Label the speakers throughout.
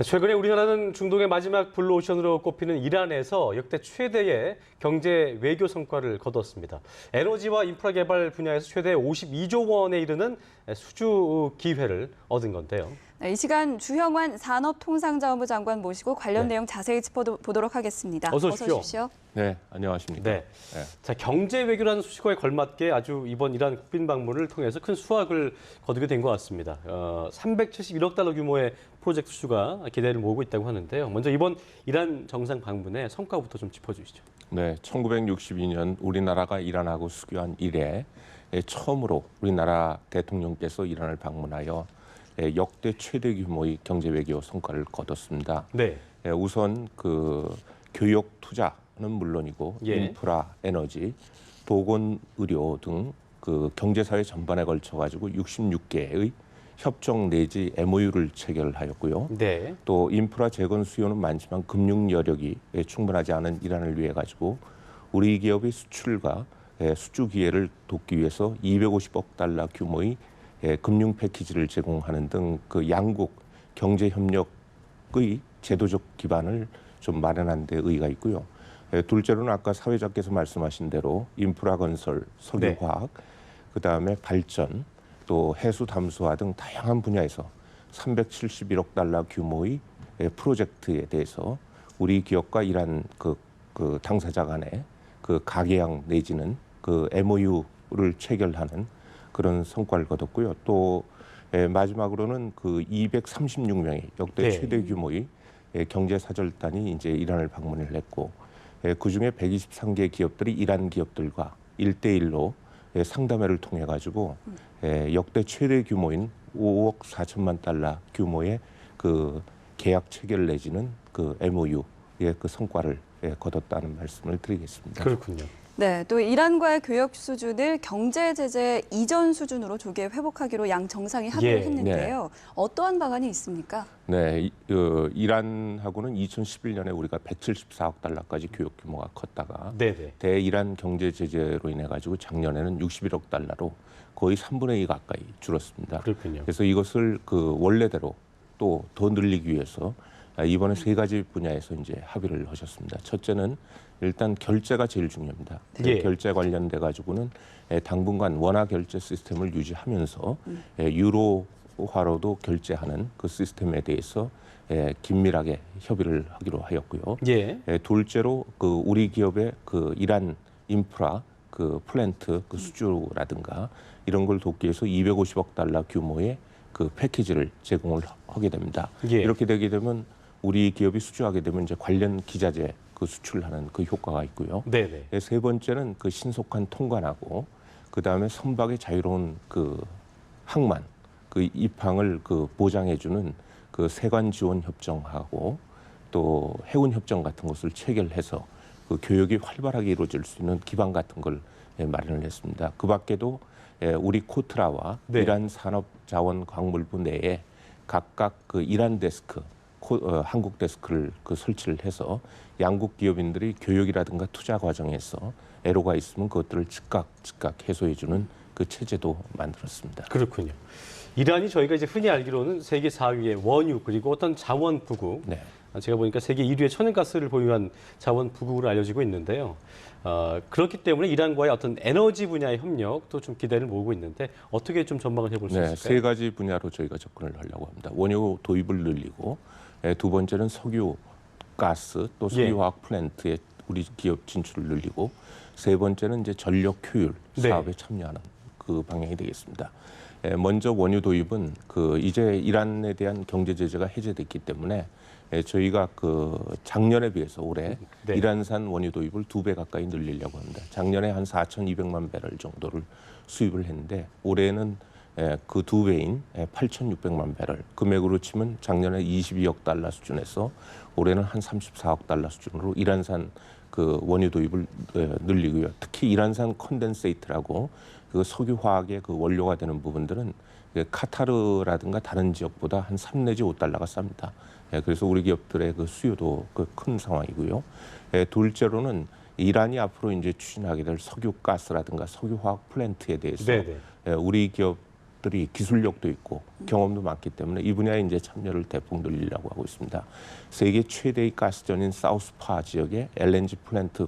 Speaker 1: 최근에 우리나라는 중동의 마지막 블루오션으로 꼽히는 이란에서 역대 최대의 경제 외교 성과를 거뒀습니다. 에너지와 인프라 개발 분야에서 최대 52조 원에 이르는 수주 기회를 얻은 건데요.
Speaker 2: 이 시간 주형환 산업통상자원부 장관 모시고 관련 내용 자세히 짚어보도록 하겠습니다.
Speaker 1: 어서 오십시오.
Speaker 3: 네, 안녕하십니까.
Speaker 1: 네. 자, 경제 외교라는 수식어에 걸맞게 아주 이번 이란 국빈 방문을 통해서 큰 수확을 거두게 된 것 같습니다. 371억 달러 규모의 프로젝트 수주가 기대를 모으고 있다고 하는데요. 먼저 이번 이란 정상 방문의 성과부터 좀 짚어주시죠.
Speaker 3: 네, 1962년 우리나라가 이란하고 수교한 이래 처음으로 우리나라 대통령께서 이란을 방문하여 역대 최대 규모의 경제 외교 성과를 거뒀습니다.
Speaker 1: 네.
Speaker 3: 우선 그 교육 투자는 물론이고 인프라, 에너지, 보건, 의료 등 그 경제사회 전반에 걸쳐 가지고 66개의 협정 내지 MOU를 체결하였고요.
Speaker 1: 네.
Speaker 3: 또 인프라 재건 수요는 많지만 금융 여력이 충분하지 않은 이란을 위해 가지고 우리 기업의 수출과 수주 기회를 돕기 위해서 250억 달러 규모의 금융 패키지를 제공하는 등 그 양국 경제 협력의 제도적 기반을 좀 마련한 데 의의가 있고요. 둘째로는 아까 사회자께서 말씀하신 대로 인프라 건설, 석유화학, 그다음에 발전, 또 해수 담수화 등 다양한 분야에서 371억 달러 규모의 프로젝트에 대해서 우리 기업과 이란 그 당사자 간의 그 가계약 내지는 그 MOU를 체결하는 그런 성과를 거뒀고요. 또 마지막으로는 그 236명의 역대 최대 규모의 경제사절단이 이제 이란을 방문을 했고, 그 중에 123개 기업들이 이란 기업들과 1대1로 상담회를 통해 가지고 역대 최대 규모인 5억 4천만 달러 규모의 그 계약 체결 내지는 그 MOU의 그 성과를 거뒀다는 말씀을 드리겠습니다.
Speaker 1: 그렇군요.
Speaker 2: 네, 또 이란과의 교역 수준을 경제 제재 이전 수준으로 조기에 회복하기로 양 정상이 합의를 했는데요. 어떠한 방안이 있습니까?
Speaker 3: 네, 이란하고는 2011년에 우리가 174억 달러까지 교역 규모가 컸다가 대이란 경제 제재로 인해 가지고 작년에는 61억 달러로 거의 3분의 2 가까이 줄었습니다.
Speaker 1: 그렇군요.
Speaker 3: 그래서 이것을 그 원래대로 또 더 늘리기 위해서 이번에 세 가지 분야에서 이제 합의를 하셨습니다. 첫째는 일단 결제가 제일 중요합니다. 결제 관련돼 가지고는 당분간 원화 결제 시스템을 유지하면서 유로화로도 결제하는 그 시스템에 대해서 긴밀하게 협의를 하기로 하였고요. 둘째로 그 우리 기업의 그 이란 인프라 그 플랜트 그 수주라든가 이런 걸 돕기 위해서 250억 달러 규모의 그 패키지를 제공을 하게 됩니다. 이렇게 되게 되면 우리 기업이 수주하게 되면 이제 관련 기자재 그 수출하는 그 효과가 있고요. 세 번째는 그 신속한 통관하고 그 다음에 선박의 자유로운 그 항만 그 입항을 그 보장해주는 그 세관 지원 협정하고 또 해운 협정 같은 것을 체결해서 그 교역이 활발하게 이루어질 수 있는 기반 같은 걸 마련을 했습니다. 그 밖에도 우리 코트라와 이란 산업자원광물부 내에 각각 그 이란 데스크 한국 데스크를 그 설치를 해서 양국 기업인들이 교육이라든가 투자 과정에서 애로가 있으면 그것들을 즉각 해소해주는 그 체제도 만들었습니다.
Speaker 1: 그렇군요. 이란이 저희가 이제 흔히 알기로는 세계 4위의 원유 그리고 어떤 자원 부국, 제가 보니까 세계 1위의 천연가스를 보유한 자원 부국으로 알려지고 있는데요. 그렇기 때문에 이란과의 어떤 에너지 분야의 협력도 좀 기대를 모으고 있는데 어떻게 좀 전망을 해볼 수 있을까요?
Speaker 3: 세 가지 분야로 저희가 접근을 하려고 합니다. 원유 도입을 늘리고 두 번째는 석유, 가스 또 석유화학 플랜트에 우리 기업 진출을 늘리고 세 번째는 이제 전력 효율 사업에 참여하는 그 방향이 되겠습니다. 먼저 원유 도입은 그 이제 이란에 대한 경제 제재가 해제됐기 때문에 저희가 그 작년에 비해서 올해 이란산 원유 도입을 2배 가까이 늘리려고 합니다. 작년에 한 4,200만 배럴 정도를 수입을 했는데 올해는 그 2배인 8,600만 배럴 금액으로 치면 작년에 22억 달러 수준에서 올해는 한 34억 달러 수준으로 이란산 그 원유 도입을 늘리고요. 특히 이란산 컨덴세이트라고 그 석유화학의 그 원료가 되는 부분들은 카타르라든가 다른 지역보다 한 3 내지 5달러가 쌉니다. 그래서 우리 기업들의 그 수요도 큰 상황이고요. 둘째로는 이란이 앞으로 이제 추진하게 될 석유가스라든가 석유화학 플랜트에 대해서 우리 기업 기업들이 기술력도 있고 경험도 많기 때문에 이 분야에 이제 참여를 대폭 늘리려고 하고 있습니다. 세계 최대의 가스전인 사우스파 지역에 LNG 플랜트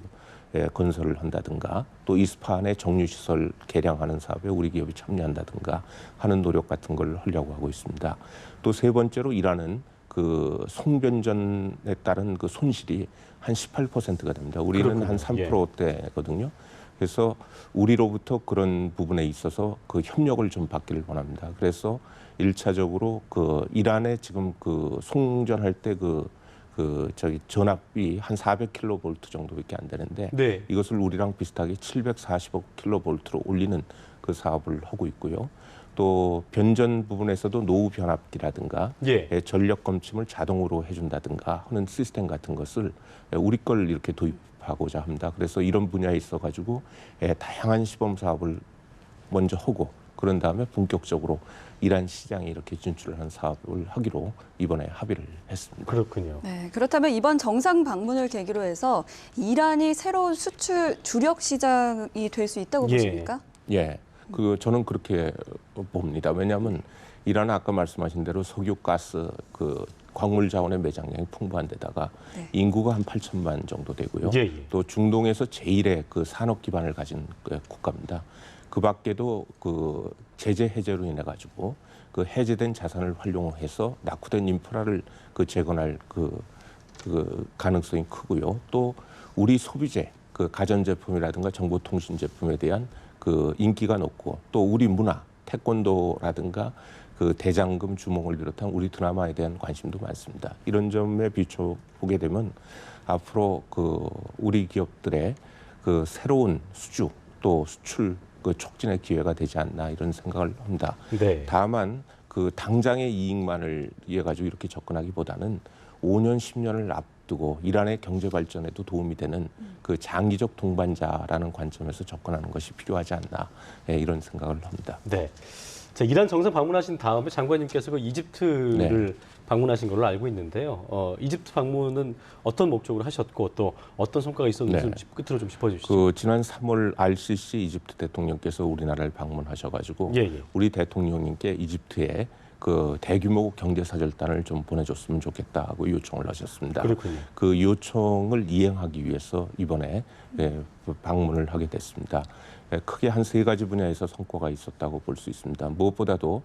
Speaker 3: 건설을 한다든가 또 이스파한의 정유시설 개량하는 사업에 우리 기업이 참여한다든가 하는 노력 같은 걸 하려고 하고 있습니다. 또 세 번째로 이란은 그 송변전에 따른 그 손실이 한 18%가 됩니다. 우리는
Speaker 1: 그렇군요.
Speaker 3: 한 3%대거든요. 그래서 우리로부터 그런 부분에 있어서 그 협력을 좀 받기를 원합니다. 그래서 1차적으로 그 이란에 지금 그 송전할 때 저기 전압이 한 400kV 정도밖에 안 되는데
Speaker 1: 네.
Speaker 3: 이것을 우리랑 비슷하게 745kV로 올리는 그 사업을 하고 있고요. 또 변전 부분에서도 노후 변압기라든가
Speaker 1: 예.
Speaker 3: 전력 검침을 자동으로 해준다든가 하는 시스템 같은 것을 우리 걸 이렇게 도입하고자 합니다. 그래서 이런 분야에 있어가지고 다양한 시범 사업을 먼저 하고 그런 다음에 본격적으로 이란 시장에 이렇게 진출하는 사업을 하기로 이번에 합의를 했습니다.
Speaker 1: 그렇군요.
Speaker 2: 네, 그렇다면 이번 정상 방문을 계기로 해서 이란이 새로운 수출 주력 시장이 될 수 있다고 보십니까?
Speaker 3: 예, 저는 그렇게 봅니다. 왜냐하면 이란은 아까 말씀하신 대로 석유, 가스, 그 광물 자원의 매장량이 풍부한 데다가
Speaker 2: 네.
Speaker 3: 인구가 한 8천만 정도 되고요.
Speaker 1: 예.
Speaker 3: 또 중동에서 제1의 그 산업 기반을 가진 국가입니다. 그 밖에도 그 제재 해제로 인해 가지고 그 해제된 자산을 활용해서 낙후된 인프라를 그 재건할 그 가능성이 크고요. 또 우리 소비재, 그 가전제품이라든가 정보통신 제품에 대한 그 인기가 높고 또 우리 문화, 태권도라든가 그 대장금 주몽을 비롯한 우리 드라마에 대한 관심도 많습니다. 이런 점에 비춰 보게 되면 앞으로 그 우리 기업들의 그 새로운 수주 또 수출 그 촉진의 기회가 되지 않나 이런 생각을 합니다.
Speaker 1: 네.
Speaker 3: 다만 그 당장의 이익만을 위해 가지고 이렇게 접근하기보다는 5년, 10년을 앞두고 이란의 경제 발전에도 도움이 되는 그 장기적 동반자라는 관점에서 접근하는 것이 필요하지 않나 이런 생각을 합니다.
Speaker 1: 네. 자, 이란 정상 방문하신 다음에 장관님께서 그 이집트를 방문하신 걸로 알고 있는데요. 이집트 방문은 어떤 목적으로 하셨고 또 어떤 성과가 있었는지 좀 끝으로 좀 짚어주시죠.
Speaker 3: 그 지난 3월 RCC 이집트 대통령께서 우리나라를 방문하셔가지고 우리 대통령님께 이집트에 그 대규모 경제사절단을 좀 보내줬으면 좋겠다고 요청을 하셨습니다.
Speaker 1: 그렇군요.
Speaker 3: 그 요청을 이행하기 위해서 이번에 방문을 하게 됐습니다. 크게 한 3가지 분야에서 성과가 있었다고 볼 수 있습니다. 무엇보다도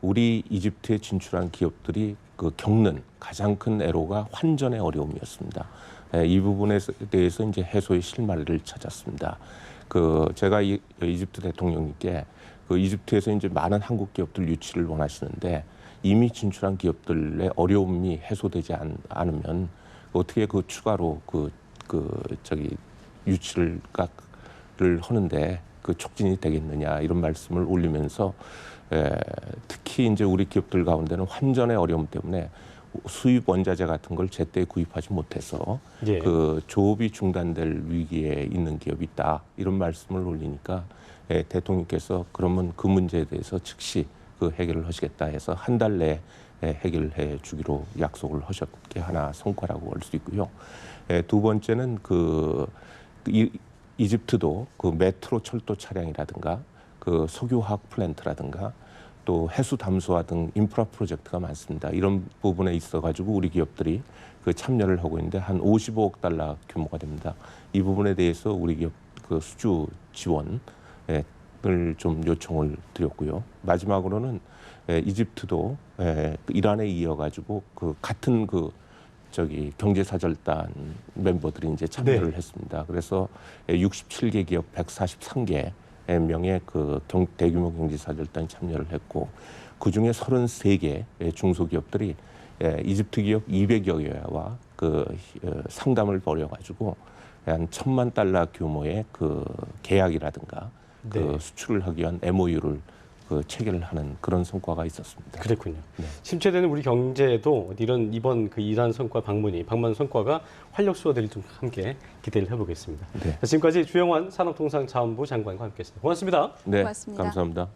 Speaker 3: 우리 이집트에 진출한 기업들이 그 겪는 가장 큰 애로가 환전의 어려움이었습니다. 이 부분에 대해서 이제 해소의 실마리를 찾았습니다. 제가 이집트 대통령님께 그 이집트에서 이제 많은 한국 기업들 유치를 원하시는데 이미 진출한 기업들의 어려움이 해소되지 않으면 어떻게 그 추가로 유치를 하는데 그 촉진이 되겠느냐 이런 말씀을 올리면서 특히 이제 우리 기업들 가운데는 환전의 어려움 때문에 수입 원자재 같은 걸 제때 구입하지 못해서 그 조업이 중단될 위기에 있는 기업이 있다 이런 말씀을 올리니까 대통령께서 그러면 그 문제에 대해서 즉시 그 해결을 하시겠다 해서 한 달 내에 해결해 주기로 약속을 하셨게 하나 성과라고 할 수 있고요. 두 번째는 이집트도 그 메트로 철도 차량이라든가 그 석유화학 플랜트라든가 또 해수 담수화 등 인프라 프로젝트가 많습니다. 이런 부분에 있어가지고 우리 기업들이 그 참여를 하고 있는데 한 55억 달러 규모가 됩니다. 이 부분에 대해서 우리 기업 그 수주 지원을 좀 요청을 드렸고요. 마지막으로는 이집트도 이란에 이어가지고 그 같은 경제사절단 멤버들이 이제 참여를 했습니다. 그래서 67개 기업 143개 명의 그 대규모 경제사절단이 참여를 했고 그중에 33개 중소기업들이 이집트 기업 200여 개와 상담을 벌여가지고 한 1,000만 달러 규모의 그 계약이라든가 수출을 하기 위한 MOU를 체결을 하는 그런 성과가 있었습니다.
Speaker 1: 그렇군요. 침체되는 우리 경제도 이번 그 이란 방문 성과가 활력 소화될 좀 함께 기대를 해보겠습니다. 지금까지 주영환 산업통상자원부 장관과 함께했습니다. 고맙습니다.
Speaker 2: 고맙습니다.
Speaker 3: 감사합니다.